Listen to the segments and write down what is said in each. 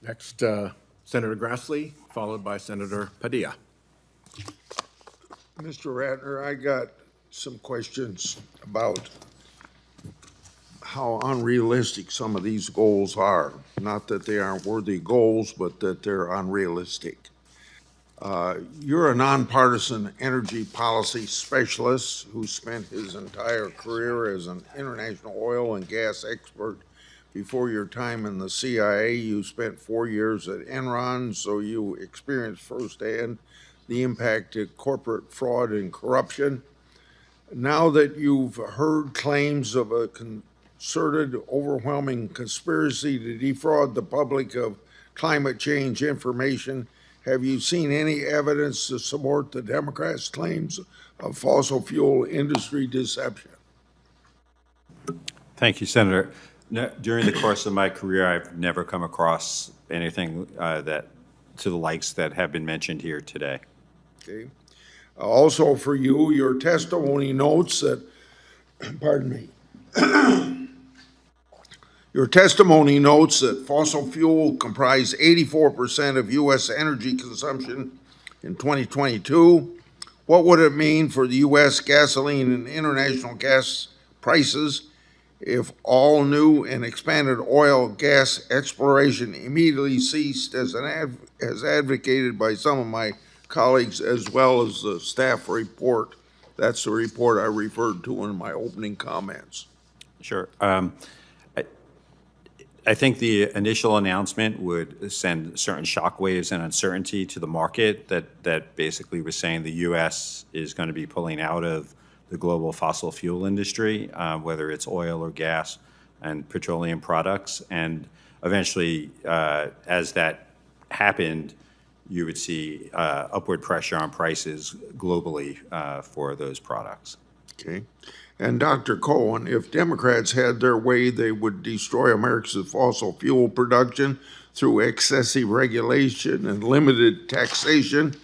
Next, Senator Grassley, followed by Senator Padilla. Mr. Ratner, I got some questions about how unrealistic some of these goals are. Not that they aren't worthy goals, but that they're unrealistic. You're a nonpartisan energy policy specialist who spent his entire career as an international oil and gas expert. Before your time in the CIA, you spent 4 years at Enron, so you experienced firsthand the impact of corporate fraud and corruption. Now that you've heard claims of a concerted, overwhelming conspiracy to defraud the public of climate change information, have you seen any evidence to support the Democrats' claims of fossil fuel industry deception? Thank you, Senator. During the course of my career, I've never come across anything that to the likes that have been mentioned here today. Okay. Also for you, your testimony notes that, pardon me, your testimony notes that fossil fuel comprised 84% of U.S. energy consumption in 2022. What would it mean for the U.S. gasoline and international gas prices if all new and expanded oil gas exploration immediately ceased, as advocated by some of my colleagues, as well as the staff report? That's the report I referred to in my opening comments. Sure. I think the initial announcement would send certain shockwaves and uncertainty to the market that basically was saying the U.S. is going to be pulling out of the global fossil fuel industry, whether it's oil or gas and petroleum products. And eventually, as that happened, you would see upward pressure on prices globally for those products. Okay. And Dr. Cohen, if Democrats had their way, they would destroy America's fossil fuel production through excessive regulation and limited taxation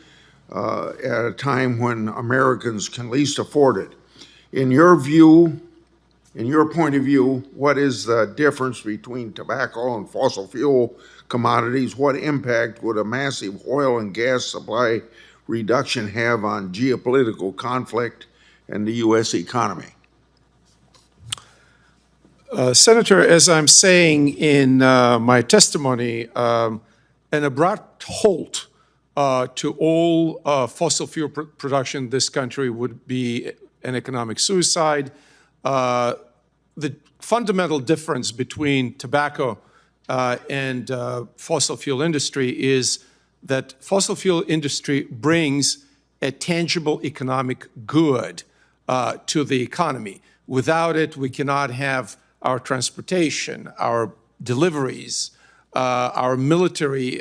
at a time when Americans can least afford it. In your view, in your point of view, what is the difference between tobacco and fossil fuel commodities? What impact would a massive oil and gas supply reduction have on geopolitical conflict and the U.S. economy? Senator, as I'm saying in my testimony, an abrupt halt to all fossil fuel production in this country would be an economic suicide. The fundamental difference between tobacco and fossil fuel industry is that fossil fuel industry brings a tangible economic good to the economy. Without it, we cannot have our transportation, our deliveries, our military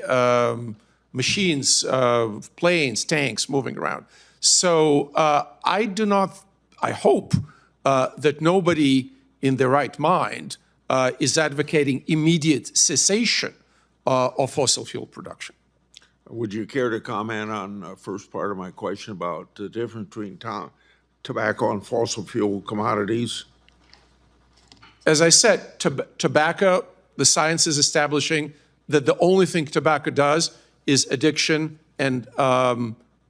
machines, planes, tanks moving around. So I hope that nobody in their right mind is advocating immediate cessation of fossil fuel production. Would you care to comment on the first part of my question about the difference between tobacco and fossil fuel commodities? As I said, tobacco, the science is establishing that the only thing tobacco does is addiction and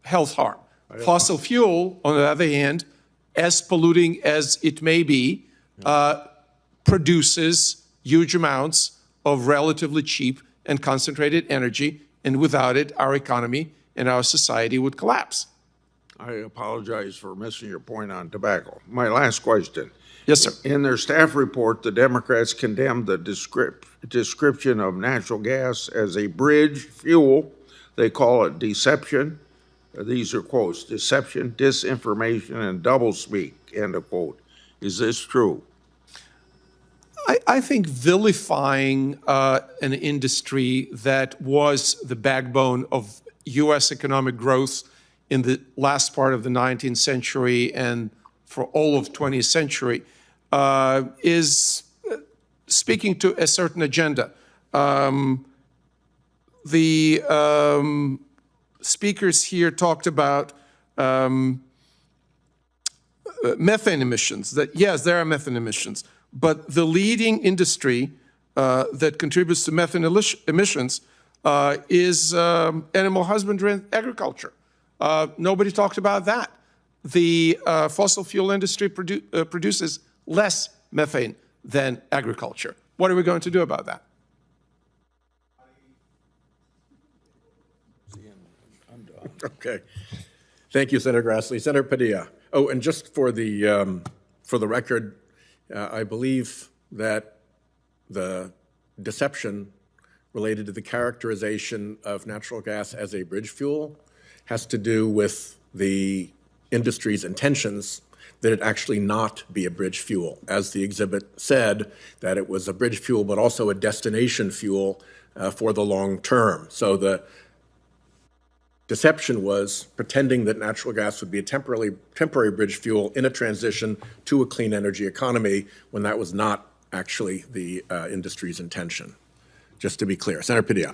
health harm. Fossil fuel, on the other hand, as polluting as it may be, produces huge amounts of relatively cheap and concentrated energy, and without it, our economy and our society would collapse. I apologize for missing your point on tobacco. My last question. Yes, sir. In their staff report, the Democrats condemned the description of natural gas as a bridge fuel. They call it deception. These are quotes: deception, disinformation, and doublespeak, end of quote. Is this true? I think vilifying an industry that was the backbone of U.S. economic growth in the last part of the 19th century and for all of 20th century is speaking to a certain agenda. The speakers here talked about methane emissions, that yes, there are methane emissions, but the leading industry that contributes to methane emissions is animal husbandry and agriculture. Nobody talked about that. The fossil fuel industry produces less methane than agriculture. What are we going to do about that? Okay. Thank you, Senator Grassley. Senator Padilla. Oh, and just for the record, I believe that the deception related to the characterization of natural gas as a bridge fuel has to do with the industry's intentions that it actually not be a bridge fuel. As the exhibit said, that it was a bridge fuel, but also a destination fuel for the long term. So the deception was pretending that natural gas would be a temporary bridge fuel in a transition to a clean energy economy when that was not actually the industry's intention. Just to be clear. Senator Padilla.